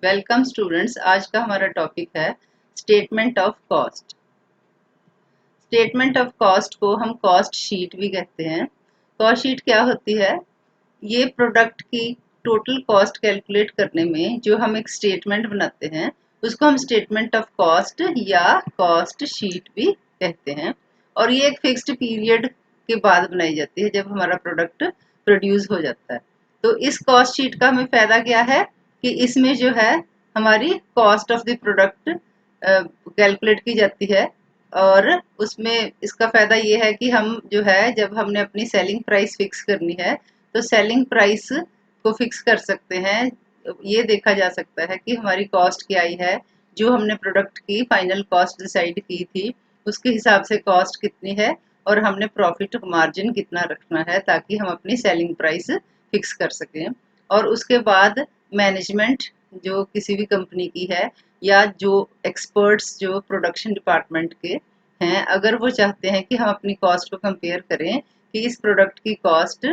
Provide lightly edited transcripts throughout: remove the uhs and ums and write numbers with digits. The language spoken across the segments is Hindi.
Welcome students. आज का हमारा टॉपिक है statement of cost. Statement of cost को हम कॉस्ट शीट भी कहते हैं। कॉस्ट शीट क्या होती है? ये प्रोडक्ट की टोटल कॉस्ट कैलकुलेट करने में जो हम एक स्टेटमेंट बनाते हैं उसको हम स्टेटमेंट ऑफ कॉस्ट या कॉस्ट शीट भी कहते हैं। और ये एक फिक्स्ड पीरियड के बाद बनाई जाती है जब हमारा प्रोडक्ट प्रोड्यूस हो जाता है। तो इस कॉस्ट शीट का हमें फायदा क्या है कि इसमें जो है हमारी cost of the product calculate की जाती है। और उसमें इसका फायदा ये है कि हम जो है जब हमने अपनी सेलिंग प्राइस फिक्स करनी है तो सेलिंग प्राइस को फिक्स कर सकते हैं। ये देखा जा सकता है कि हमारी कॉस्ट क्या आई है, जो हमने प्रोडक्ट की फाइनल कॉस्ट डिसाइड की थी उसके हिसाब से कॉस्ट कितनी है और हमने प्रॉफिट मार्जिन कितना रखना है ताकि हम अपनी सेलिंग प्राइस फिक्स कर सकें। और उसके बाद मैनेजमेंट जो किसी भी कंपनी की है या जो एक्सपर्ट्स जो प्रोडक्शन डिपार्टमेंट के हैं, अगर वो चाहते हैं कि हम अपनी कॉस्ट को कंपेयर करें कि इस प्रोडक्ट की कॉस्ट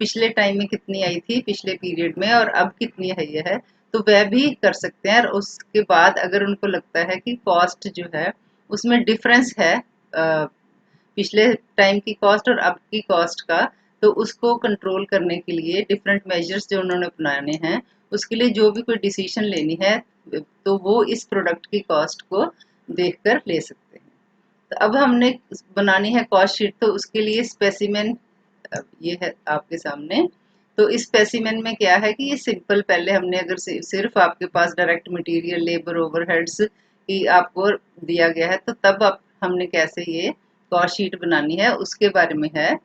पिछले टाइम में कितनी आई थी पिछले पीरियड में और अब कितनी आई है, तो वह भी कर सकते हैं। और उसके बाद अगर उनको लगता है कि कॉस्ट जो है उसमें डिफरेंस है पिछले टाइम की कॉस्ट और अब की कॉस्ट का, तो उसको कंट्रोल करने के लिए डिफरेंट मेजर्स जो उन्होंने अपनाने हैं, उसके लिए जो भी कोई डिसीजन लेनी है तो वो इस प्रोडक्ट की कॉस्ट को देखकर ले सकते हैं। तो अब हमने बनानी है कॉस्ट शीट, तो उसके लिए स्पेसिमेन ये है आपके सामने। तो इस स्पेसिमेन में क्या है कि ये सिंपल, पहले हमने अगर सिर्फ आपके पास डायरेक्ट मटेरियल लेबर ओवरहेड्स की आपको दिया गया है तो तब आप हमने कैसे ये कॉस्ट शीट बनानी है उसके बारे में है।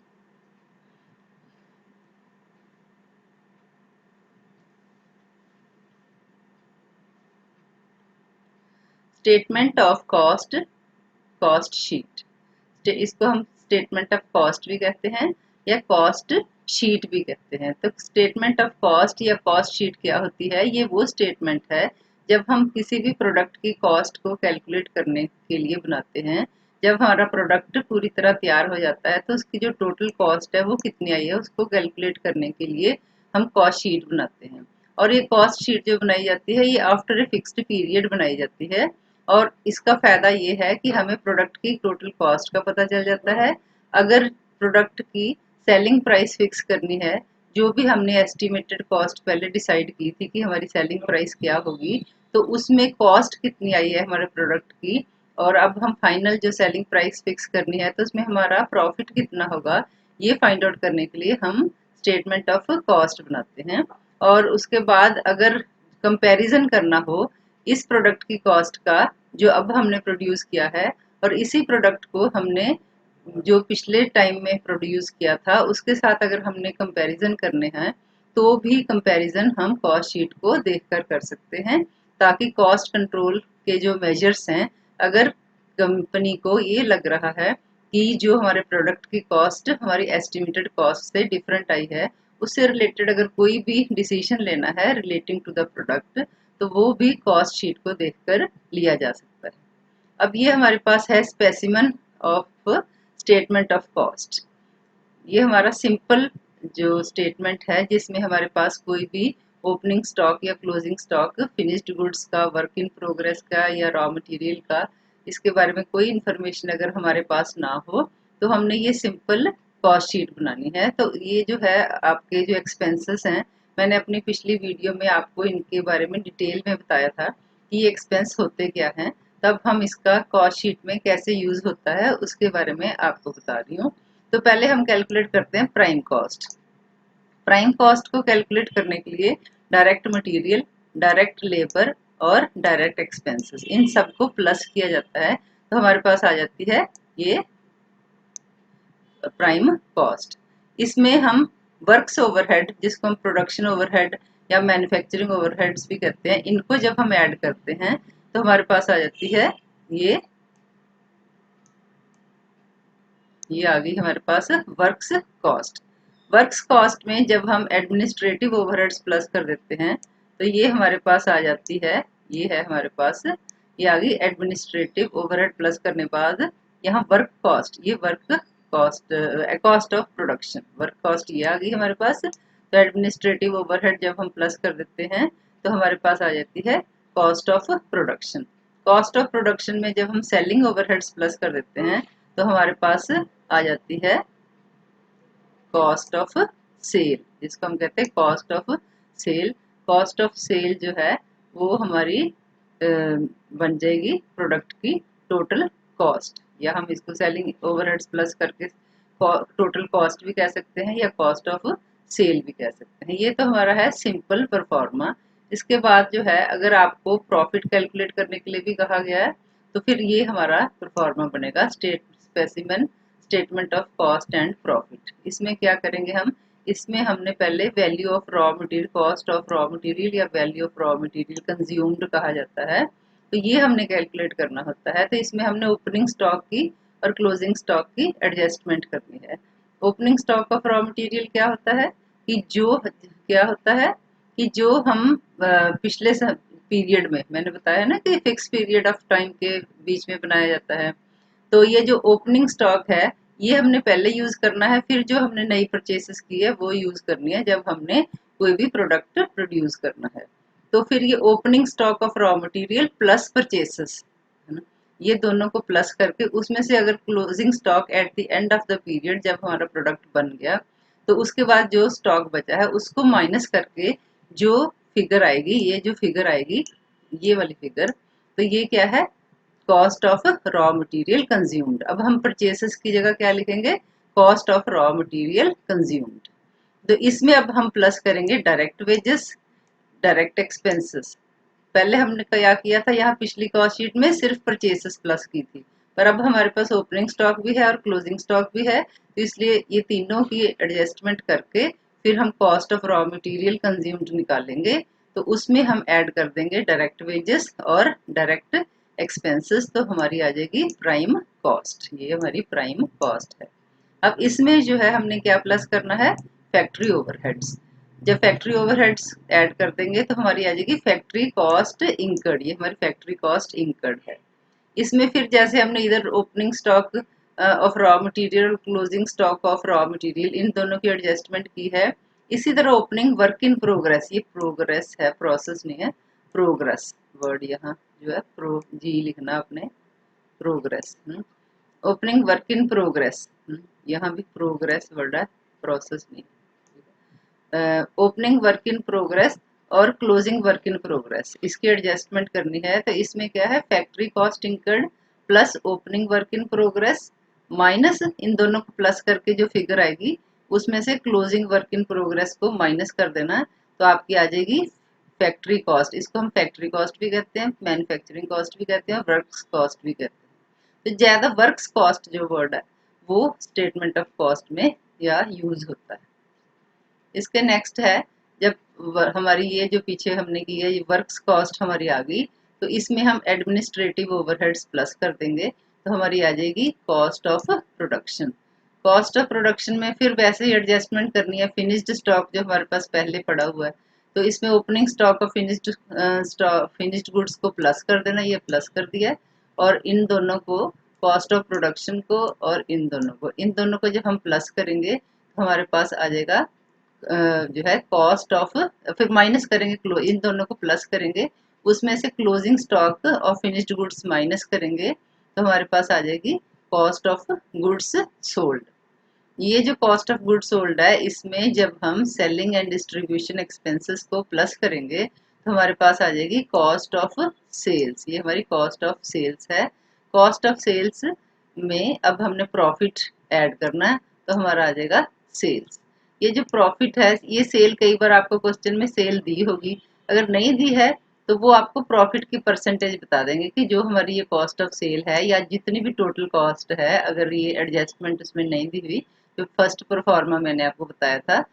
Statement of cost, cost sheet, इसको हम स्टेटमेंट ऑफ कॉस्ट भी कहते हैं या कॉस्ट शीट भी कहते हैं। तो स्टेटमेंट ऑफ कॉस्ट या कॉस्ट शीट क्या होती है? ये वो स्टेटमेंट है जब हम किसी भी प्रोडक्ट की कॉस्ट को कैलकुलेट करने के लिए बनाते हैं। जब हमारा प्रोडक्ट पूरी तरह तैयार हो जाता है तो उसकी जो टोटल कॉस्ट है वो कितनी आई है उसको कैलकुलेट करने के लिए हम कॉस्ट शीट बनाते हैं। और ये कॉस्ट शीट जो बनाई जाती है ये आफ्टर ए फिक्स्ड पीरियड बनाई जाती है। और इसका फायदा ये है कि हमें प्रोडक्ट की टोटल कॉस्ट का पता चल जाता है। अगर प्रोडक्ट की सेलिंग प्राइस फिक्स करनी है, जो भी हमने एस्टिमेटेड कॉस्ट पहले डिसाइड की थी कि हमारी सेलिंग प्राइस क्या होगी, तो उसमें कॉस्ट कितनी आई है हमारे प्रोडक्ट की, और अब हम फाइनल जो सेलिंग प्राइस फिक्स करनी है तो उसमें हमारा प्रॉफिट कितना होगा, ये फाइंड आउट करने के लिए हम स्टेटमेंट ऑफ कॉस्ट बनाते हैं। और उसके बाद अगर कंपैरिजन करना हो इस प्रोडक्ट की कॉस्ट का जो अब हमने प्रोड्यूस किया है और इसी प्रोडक्ट को हमने जो पिछले टाइम में प्रोड्यूस किया था उसके साथ अगर हमने कंपैरिजन करने हैं, तो भी कंपैरिजन हम कॉस्ट शीट को देखकर कर सकते हैं ताकि कॉस्ट कंट्रोल के जो मेजर्स हैं, अगर कंपनी को ये लग रहा है कि जो हमारे प्रोडक्ट की कॉस्ट हमारी एस्टिमेटेड कॉस्ट से डिफरेंट आई है, उससे रिलेटेड अगर कोई भी डिसीजन लेना है रिलेटिंग टू द प्रोडक्ट, तो वो भी कॉस्ट शीट को देखकर लिया जा सकता है। अब ये हमारे पास है specimen of statement of cost. ये हमारा सिंपल जो स्टेटमेंट है जिसमें हमारे पास कोई भी ओपनिंग स्टॉक या क्लोजिंग स्टॉक, फिनिश्ड गुड्स का, वर्क इन प्रोग्रेस का या रॉ मटेरियल का, इसके बारे में कोई इन्फॉर्मेशन अगर हमारे पास ना हो तो हमने ये सिंपल कॉस्ट शीट बनानी है। तो ये जो है आपके जो एक्सपेंसेस हैं, मैंने अपनी पिछली वीडियो में आपको इनके बारे में डिटेल में बताया था कि ये एक्सपेंस होते क्या हैं। तब हम इसका कॉस्ट शीट में कैसे यूज होता है उसके बारे में आपको बता रही हूँ। तो पहले हम कैलकुलेट करते हैं प्राइम कॉस्ट। प्राइम कॉस्ट को कैलकुलेट करने के लिए डायरेक्ट मटेरियल, डायरेक्ट लेबर और डायरेक्ट एक्सपेंसेस, इन सबको प्लस किया जाता है तो हमारे पास आ जाती है ये प्राइम कॉस्ट। इसमें हम वर्क्स ओवरहेड, जिसको हम प्रोडक्शन ओवरहेड या मैन्युफैक्चरिंग ओवरहेड्स भी कहते हैं, इनको जब हम ऐड करते हैं तो हमारे पास आ जाती है ये ये आ गई हमारे पास वर्क्स कॉस्ट। वर्क्स कॉस्ट में जब हम एडमिनिस्ट्रेटिव ओवरहेड्स प्लस कर देते हैं तो ये हमारे पास आ जाती है, ये है हमारे पास, ये आ गई एडमिनिस्ट्रेटिव ओवरहेड प्लस करने बाद यहाँ वर्क कॉस्ट, ये work cost, cost of production, work cost ये आ गई हमारे पास। तो एडमिनिस्ट्रेटिव ओवरहेड जब हम प्लस कर देते हैं तो हमारे पास आ जाती है cost of production. Cost of production में जब हम सेलिंग ओवरहेड्स प्लस कर देते हैं तो हमारे पास आ जाती है कॉस्ट ऑफ सेल, जिसको हम कहते हैं cost of sale. Cost of sale जो है वो हमारी बन जाएगी प्रोडक्ट की टोटल कॉस्ट, या हम इसको सेलिंग ओवरहेड्स प्लस करके टोटल कॉस्ट भी कह सकते हैं या कॉस्ट ऑफ सेल भी कह सकते हैं। ये तो हमारा है सिंपल परफॉर्मा। इसके बाद जो है अगर आपको प्रॉफिट कैलकुलेट करने के लिए भी कहा गया है तो फिर ये हमारा परफॉर्मा बनेगा specimen statement of cost and profit. इसमें क्या करेंगे हम, इसमें हमने पहले value of raw material, cost of raw material या value of raw material consumed कहा जाता है, तो ये हमने कैलकुलेट करना होता है। तो इसमें हमने ओपनिंग स्टॉक की और क्लोजिंग स्टॉक की एडजस्टमेंट करनी है। Opening stock of raw material क्या होता है कि जो हम पिछले पीरियड में, मैंने बताया ना कि फिक्स पीरियड ऑफ टाइम के बीच में बनाया जाता है, तो ये जो ओपनिंग स्टॉक है ये हमने पहले यूज करना है, फिर जो हमने नई परचेसेस की है वो यूज करनी है जब हमने कोई भी प्रोडक्ट प्रोड्यूस करना है। तो फिर ये opening stock of raw material plus purchases है ना, ये दोनों को प्लस करके उसमें से अगर closing stock at the end of the period जब हमारा प्रोडक्ट बन गया तो उसके बाद जो स्टॉक बचा है उसको माइनस करके जो फिगर आएगी, ये जो फिगर आएगी ये वाली फिगर, तो ये क्या है, cost of raw material consumed. अब हम परचेसेस की जगह क्या लिखेंगे, cost of raw material consumed. तो इसमें अब हम प्लस करेंगे डायरेक्ट वेजेस, डायरेक्ट एक्सपेंसेस। पहले हमने क्या किया था, यहाँ पिछली कॉस्ट शीट में सिर्फ परचेसेस प्लस की थी, पर अब हमारे पास ओपनिंग स्टॉक भी है और क्लोजिंग स्टॉक भी है, तो इसलिए ये तीनों की एडजस्टमेंट करके फिर हम cost of raw material consumed निकालेंगे। तो उसमें हम ऐड कर देंगे डायरेक्ट वेजेस और डायरेक्ट एक्सपेंसेस, तो हमारी आ जाएगी प्राइम कॉस्ट। ये हमारी प्राइम कॉस्ट है। अब इसमें जो है हमने क्या प्लस करना है, फैक्ट्री ओवरहेड्स। जब फैक्ट्री ओवरहेड्स ऐड कर देंगे तो हमारी आ जाएगी फैक्ट्री कॉस्ट इंकर्ड, ये हमारी फैक्ट्री कॉस्ट इंकर्ड है। इसमें फिर जैसे हमने इधर opening stock of raw material और closing stock of raw material इन दोनों की एडजस्टमेंट की है, इसी तरह ओपनिंग वर्क इन प्रोग्रेस, ये प्रोग्रेस है प्रोसेस नहीं है, प्रोग्रेस वर्ड यहाँ जो है प्रो जी लिखना अपने, progress. Opening work in progress, यहाँ भी प्रोग्रेस वर्ड है, प्रोसेस नहीं। ओपनिंग वर्क इन प्रोग्रेस और क्लोजिंग वर्क इन प्रोग्रेस, इसकी एडजस्टमेंट करनी है। तो इसमें क्या है, factory cost incurred plus opening work in progress minus इन दोनों को प्लस करके जो फिगर आएगी उसमें से क्लोजिंग वर्क इन प्रोग्रेस को माइनस कर देना, तो आपकी आ जाएगी फैक्ट्री कॉस्ट। इसको हम फैक्ट्री कॉस्ट भी कहते हैं, मैन्युफैक्चरिंग कॉस्ट भी कहते हैं, वर्क्स कॉस्ट भी कहते हैं। तो ज्यादा वर्क्स कॉस्ट जो वर्ड है वो स्टेटमेंट ऑफ कॉस्ट में या यूज होता है। इसके नेक्स्ट है, जब हमारी ये जो पीछे हमने की है ये वर्क्स कॉस्ट हमारी आ गई, तो इसमें हम एडमिनिस्ट्रेटिव ओवरहेड्स प्लस कर देंगे, तो हमारी आ जाएगी cost of production. Cost of production में फिर वैसे ही एडजस्टमेंट करनी है, फिनिश्ड स्टॉक जो हमारे पास पहले पड़ा हुआ है तो इसमें opening stock of finished goods को प्लस कर देना, ये प्लस कर दिया, और इन दोनों को कॉस्ट ऑफ प्रोडक्शन को और इन दोनों को जब हम प्लस करेंगे तो हमारे पास आ जाएगा जो है कॉस्ट ऑफ, फिर माइनस करेंगे, इन दोनों को प्लस करेंगे, उसमें से closing stock of finished goods minus करेंगे, तो हमारे पास आ जाएगी कॉस्ट ऑफ गुड्स सोल्ड। ये जो कॉस्ट ऑफ गुड्स सोल्ड है इसमें जब हम सेलिंग एंड डिस्ट्रीब्यूशन एक्सपेंसेस को प्लस करेंगे तो हमारे पास आ जाएगी कॉस्ट ऑफ सेल्स, ये हमारी कॉस्ट ऑफ सेल्स है। कॉस्ट ऑफ सेल्स में अब हमने प्रॉफिट ऐड करना है, तो हमारा आ जाएगा सेल्स। ये जो प्रॉफिट है, ये सेल कई बार आपको क्वेश्चन में सेल दी होगी, अगर नहीं दी है तो वो आपको प्रॉफिट की परसेंटेज बता देंगे कि जो हमारी ये कॉस्ट ऑफ सेल है या जितनी भी टोटल कॉस्ट है, अगर ये एडजस्टमेंट उसमें नहीं दी हुई, जो फर्स्ट परफॉर्मा मैंने आपको बताया था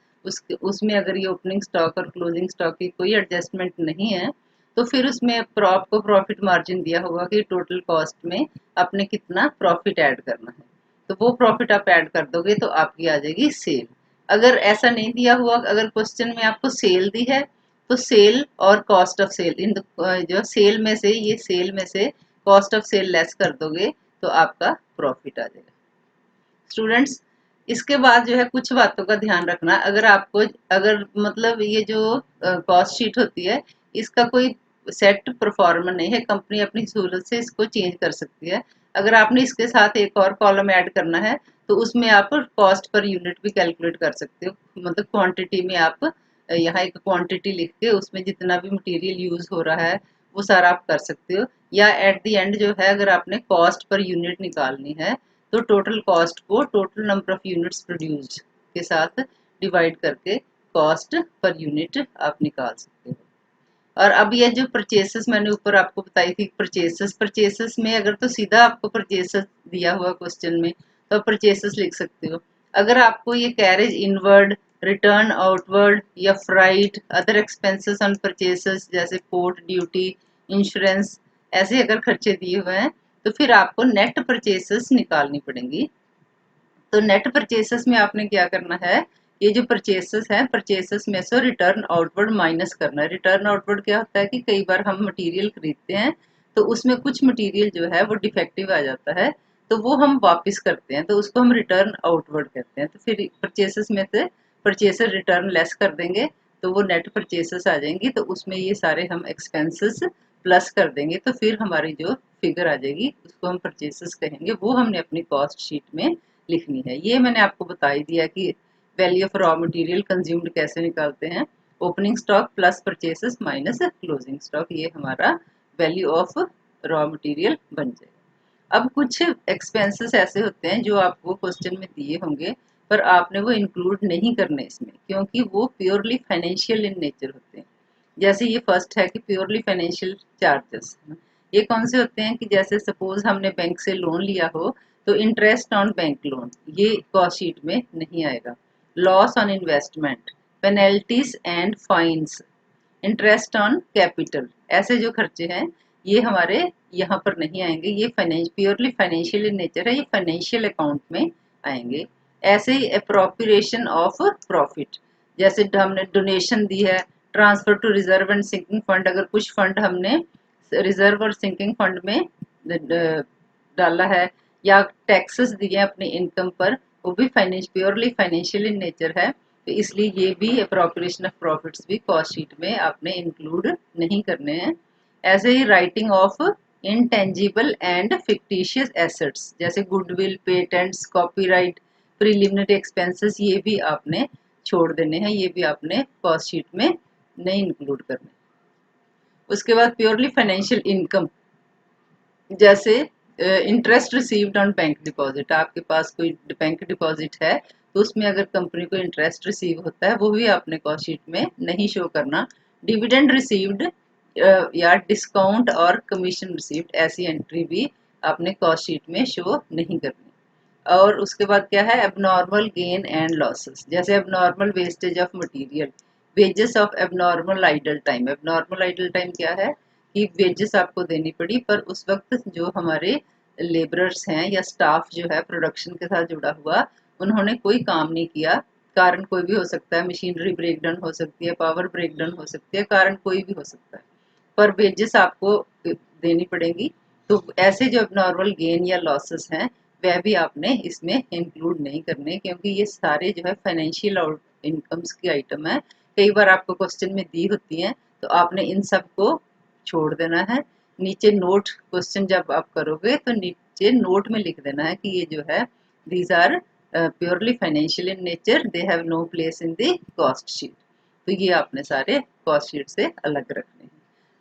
उसमें अगर ये ओपनिंग स्टॉक और क्लोजिंग स्टॉक की कोई एडजस्टमेंट नहीं है तो फिर उसमें आपको प्रॉफिट मार्जिन दिया होगा कि टोटल कॉस्ट में आपने कितना प्रॉफिट ऐड करना है, तो वो प्रॉफिट आप ऐड कर दोगे तो आपकी आ जाएगी सेल। अगर ऐसा नहीं दिया हुआ, अगर क्वेश्चन में आपको सेल दी है तो सेल और कॉस्ट ऑफ सेल, इन जो सेल में से, ये सेल में से कॉस्ट ऑफ सेल लेस कर दोगे तो आपका प्रॉफिट आ जाएगा। स्टूडेंट्स, इसके बाद जो है कुछ बातों का ध्यान रखना, अगर आपको, अगर मतलब ये जो कॉस्ट शीट होती है इसका कोई सेट परफॉर्म नहीं है, कंपनी अपनी सहूलत से इसको चेंज कर सकती है। अगर आपने इसके साथ एक और कॉलम ऐड करना है तो उसमें आप कॉस्ट पर यूनिट भी कैलकुलेट कर सकते हो, मतलब क्वांटिटी में आप यहाँ एक क्वांटिटी लिख के उसमें जितना भी मटेरियल यूज हो रहा है वो सारा आप कर सकते हो। या एट द एंड जो है अगर आपने कॉस्ट पर यूनिट निकालनी है तो टोटल कॉस्ट को total number of units produced के साथ डिवाइड करके कॉस्ट पर यूनिट आप निकाल सकते हो। और अब ये जो परचेसेस मैंने ऊपर आपको बताई थी, परचेसेस में अगर तो सीधा आपको परचेसेस दिया हुआ क्वेश्चन में तो आप परचेसेस लिख सकते हो। अगर आपको ये कैरेज इनवर्ड, रिटर्न आउटवर्ड या freight, other expenses on purchases जैसे पोर्ट ड्यूटी, इंश्योरेंस, ऐसे अगर खर्चे दिए हुए हैं तो फिर आपको नेट परचेसेस निकालनी पड़ेंगी। तो नेट परचेसेस में आपने क्या करना है, ये जो परचेसेस है परचेसेस में से रिटर्न आउटवर्ड माइनस करना है। रिटर्न आउटवर्ड क्या होता है कि कई बार हम मटेरियल खरीदते हैं तो उसमें कुछ मटेरियल जो है वो डिफेक्टिव आ जाता है तो वो हम वापस करते हैं तो उसको हम रिटर्न आउटवर्ड कहते हैं। तो फिर परचेसेस में से परचेसेस रिटर्न लेस कर देंगे तो वो नेट परचेसेस आ जाएंगी, तो उसमें ये सारे हम एक्सपेंसेस प्लस कर देंगे तो फिर हमारी जो फिगर आ जाएगी उसको हम परचेसेस कहेंगे, वो हमने अपनी कॉस्ट शीट में लिखनी है। ये मैंने आपको बता ही दिया कि value of raw material consumed कैसे निकालते हैं। Opening stock plus purchases minus closing stock, ये हमारा वैल्यू ऑफ रॉ मटेरियल बन जाएगा। अब कुछ एक्सपेंसेस ऐसे होते हैं जो आपको क्वेश्चन में दिए होंगे पर आपने वो इंक्लूड नहीं करने इसमें, क्योंकि वो प्योरली फाइनेंशियल इन नेचर होते हैं। जैसे ये फर्स्ट है कि प्योरली फाइनेंशियल चार्जेस, ये कौन से होते हैं कि जैसे सपोज हमने बैंक से लोन लिया हो तो इंटरेस्ट ऑन बैंक लोन ये कॉस्ट शीट में नहीं आएगा। Loss on investment, penalties and fines, interest on capital, ऐसे जो खर्चे हैं ये हमारे यहाँ पर नहीं आएंगे, ये प्योरली फाइनेंशियल इन नेचर है, ये फाइनेंशियल अकाउंट में आएंगे। ऐसे ही अप्रोप्रिएशन ऑफ प्रॉफिट, जैसे हमने डोनेशन दी है, transfer to reserve and sinking fund, अगर कुछ फंड हमने रिजर्व और सिंकिंग फंड में डाला है, या टैक्सेस दिए अपनी इनकम पर, वो भी प्योरली फाइनेंशियल इन नेचर है, तो इसलिए ये भी अप्रोप्रिएशन ऑफ प्रॉफिट्स भी कॉस्ट शीट में आपने इंक्लूड नहीं करने हैं। ऐसे ही writing off intangible and fictitious assets जैसे goodwill, patents, copyright, preliminary expenses, ये भी आपने छोड़ देने हैं, ये भी आपने कॉस्ट शीट में नहीं इंक्लूड करने। उसके बाद प्योरली फाइनेंशियल इनकम, जैसे interest received on bank deposit, आपके पास कोई बैंक डिपॉजिट है तो उसमें अगर कंपनी को इंटरेस्ट रिसीव होता है वो भी आपने कॉस्ट शीट में नहीं शो करना। डिविडेंड रिसीव्ड या डिस्काउंट और कमीशन रिसीव्ड, ऐसी एंट्री भी आपने कॉस्ट शीट में शो नहीं करनी। और उसके बाद क्या है, एबनॉर्मल गेन एंड लॉसेस, जैसे abnormal wastage of material, wages of abnormal idle time. Abnormal idle time क्या है कि वेजेस आपको देनी पड़ी पर उस वक्त जो हमारे लेबरर्स हैं या स्टाफ जो है प्रोडक्शन के साथ जुड़ा हुआ उन्होंने कोई काम नहीं किया, कारण कोई भी हो सकता है, मशीनरी ब्रेकडाउन हो सकती है, पावर ब्रेकडाउन हो सकती है, कारण कोई भी हो सकता है, पर वेजेस आपको देनी पड़ेगी। तो ऐसे जो नॉर्मल गेन या लॉसेस हैं वह भी आपने इसमें इंक्लूड नहीं करने, क्योंकि ये सारे जो है फाइनेंशियल इनकम्स की आइटम है, कई बार आपको क्वेश्चन में दी होती हैं तो आपने इन सब को छोड़ देना है। नीचे नोट, क्वेश्चन जब आप करोगे तो नीचे नोट में लिख देना है कि ये जो है these are purely financial in nature, they have no place in the cost sheet. तो ये आपने सारे कॉस्ट शीट से अलग रखने हैं।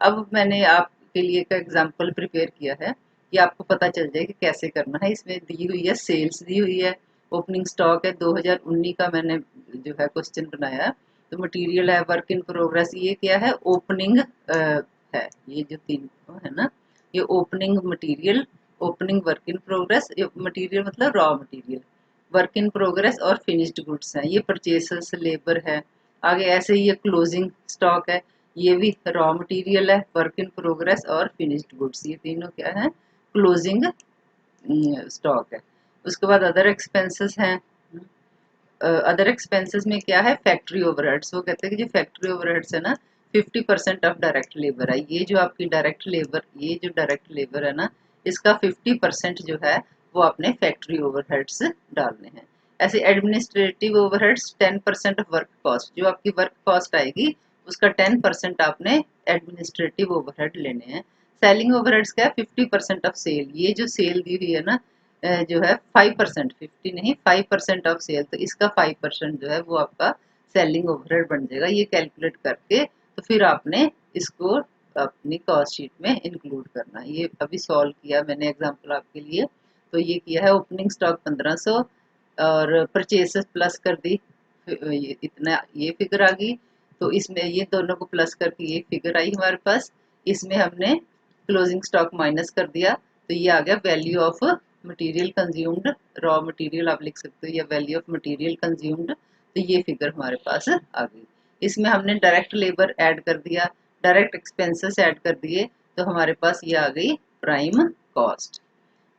अब मैंने आपके लिए एक एग्जाम्पल प्रिपेयर किया है कि आपको पता चल जाए कि कैसे करना है। इसमें दी हुई है सेल्स दी हुई है, ओपनिंग स्टॉक है 2019 का मैंने जो है क्वेश्चन बनाया, तो मटेरियल है, वर्क इन प्रोग्रेस, ये क्या है ओपनिंग है, ये जो तीन है ना, ये opening material, opening work in progress, material मतलब raw material, work in progress और फिनिश्ड गुड्स हैं, ये परचेसेस लेबर है। आगे ऐसे ही ये क्लोजिंग स्टॉक है, ये भी रॉ मटेरियल है, वर्क इन प्रोग्रेस और फिनिश्ड गुड्स, ये तीनों क्या है क्लोजिंग स्टॉक है। उसके बाद अदर एक्सपेंसेस हैं, अदर एक्सपेंसेस में क्या है फैक्ट्री ओवरहेड्स, वो कहते हैं कि जो फैक्ट्री ओवरहेड्स है ना 50% ऑफ डायरेक्ट लेबर है, ये जो आपकी डायरेक्ट लेबर, ये जो डायरेक्ट लेबर है ना इसका 50% जो है वो आपने फैक्ट्री ओवरहेड्स डालने हैं। ऐसे administrative overheads 10% of work cost, जो आपकी वर्क कॉस्ट आएगी उसका 10% आपने एडमिनिस्ट्रेटिव ओवरहेड लेने हैं। सेलिंग ओवरहेड्स क्या है? 50% ऑफ सेल। ये जो सेल दी हुई है ना, जो है 5%, 50 नहीं 5% ऑफ सेल, तो इसका 5% जो है वो आपका सेलिंग ओवरहेड बन जाएगा। ये कैलकुलेट करके तो फिर आपने इसको अपनी कॉस्ट शीट में इंक्लूड करना है। ये अभी सॉल्व किया मैंने एग्जांपल आपके लिए। तो ये किया है, ओपनिंग स्टॉक 1500 और परचेसेस प्लस कर दी, ये इतना ये फिगर आ गई। तो इसमें ये दोनों को प्लस करके ये फिगर आई हमारे पास। इसमें हमने क्लोजिंग स्टॉक माइनस कर दिया, तो ये आ गया value of material consumed, raw material आप लिख सकते हो, या वैल्यू ऑफ मटेरियल कंज्यूम्ड। तो ये फिगर हमारे पास आ गई। इसमें हमने डायरेक्ट लेबर ऐड कर दिया, डायरेक्ट एक्सपेंसेस ऐड कर दिए, तो हमारे पास ये आ गई प्राइम कॉस्ट।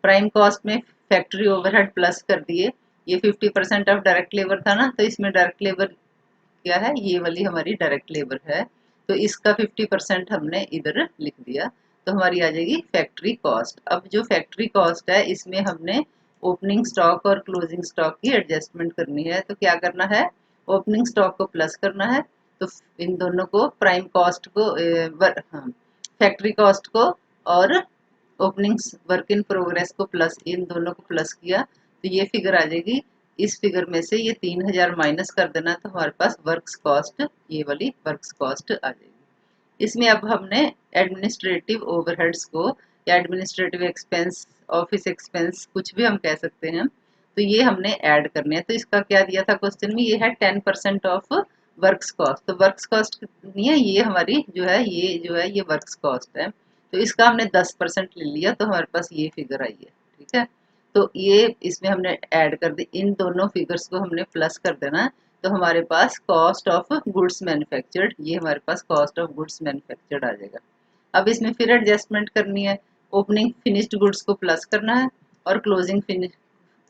प्राइम कॉस्ट में फैक्ट्री ओवरहेड प्लस कर दिए। ये 50% ऑफ डायरेक्ट लेबर था ना, तो इसमें डायरेक्ट लेबर क्या है? ये वाली हमारी डायरेक्ट लेबर है, तो इसका 50% हमने इधर लिख दिया, तो हमारी आ जाएगी फैक्ट्री कॉस्ट। अब जो फैक्ट्री कॉस्ट है, इसमें हमने ओपनिंग स्टॉक और क्लोजिंग स्टॉक की एडजस्टमेंट करनी है। तो क्या करना है? ओपनिंग स्टॉक को प्लस करना है, तो इन दोनों को प्राइम कॉस्ट को फैक्ट्री कॉस्ट को और ओपनिंग वर्क इन प्रोग्रेस को प्लस, इन दोनों को प्लस किया, तो ये फिगर आ जाएगी। इस फिगर में से ये 3000 माइनस कर देना, तो हमारे पास वर्क्स कॉस्ट, ये वाली वर्क्स कॉस्ट आ जाएगी। इसमें अब हमने एडमिनिस्ट्रेटिव ओवरहेड्स को, या एडमिनिस्ट्रेटिव एक्सपेंस, ऑफिस एक्सपेंस, कुछ भी हम कह सकते हैं, तो ये हमने ऐड करने हैं। तो इसका क्या दिया था क्वेश्चन में? ये है 10% ऑफ वर्क्स कॉस्ट। तो वर्क्स कॉस्ट कितनी है? ये हमारी जो है, ये जो है ये वर्क्स कॉस्ट है, तो इसका हमने 10% ले लिया, तो हमारे पास ये फिगर आई है। ठीक है, तो ये इसमें हमने ऐड कर दी, इन दोनों फिगर्स को हमने प्लस कर देना है, तो हमारे पास कॉस्ट ऑफ गुड्स मैन्युफैक्चर्ड, ये हमारे पास कॉस्ट ऑफ गुड्स मैन्युफैक्चर्ड आ जाएगा। अब इसमें फिर एडजस्टमेंट करनी है, ओपनिंग फिनिश्ड गुड्स को प्लस करना है और क्लोजिंग फिनिश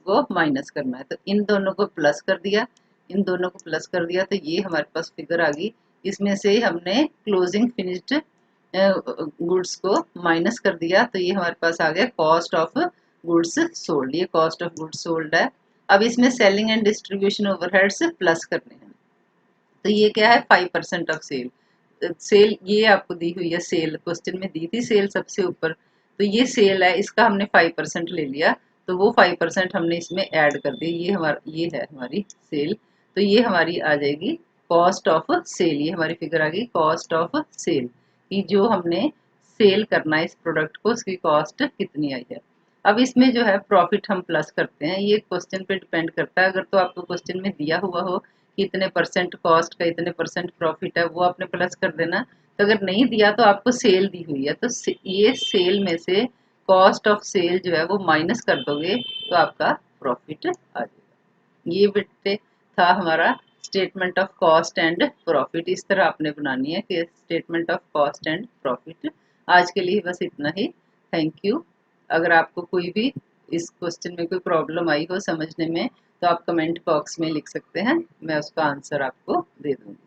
को माइनस करना है। तो इन दोनों को प्लस कर दिया, इन दोनों को प्लस कर दिया, तो ये हमारे पास फिगर आ गई। इसमें से हमने क्लोजिंग फिनिश्ड गुड्स को माइनस कर दिया, तो ये हमारे पास आ गया कॉस्ट ऑफ गुड्स सोल्ड। ये कॉस्ट ऑफ गुड्स सोल्ड है। अब इसमें selling and distribution overheads plus करने हैं, तो ये क्या है? 5% ऑफ सेल। सेल ये आपको दी हुई है, सेल क्वेश्चन में दी थी सेल सबसे ऊपर, तो ये सेल है, इसका हमने 5% ले लिया, तो वो 5% हमने इसमें ऐड कर दिया। ये हमारा, ये है हमारी सेल, तो ये हमारी आ जाएगी कॉस्ट ऑफ सेल। ये हमारी फिगर आ गई कॉस्ट ऑफ सेल, कि जो हमने सेल करना है इस प्रोडक्ट को, उसकी कॉस्ट कितनी आई है। अब इसमें जो है प्रॉफिट हम प्लस करते हैं, ये क्वेश्चन पे डिपेंड करता है। अगर तो आपको क्वेश्चन में दिया हुआ हो कि इतने परसेंट कॉस्ट का इतने परसेंट प्रॉफिट है, वो आपने प्लस कर देना। तो अगर नहीं दिया तो आपको सेल दी हुई है, तो ये सेल में से कॉस्ट ऑफ सेल जो है वो माइनस कर दोगे, तो आपका प्रॉफिट आ जाएगा। ये बेटे था हमारा statement of cost and profit. इस तरह आपने बनानी है कि statement of cost and profit. आज के लिए बस इतना ही। Thank you. अगर आपको कोई भी इस क्वेश्चन में कोई प्रॉब्लम आई हो समझने में, तो आप कमेंट बॉक्स में लिख सकते हैं, मैं उसका आंसर आपको दे दूंगी।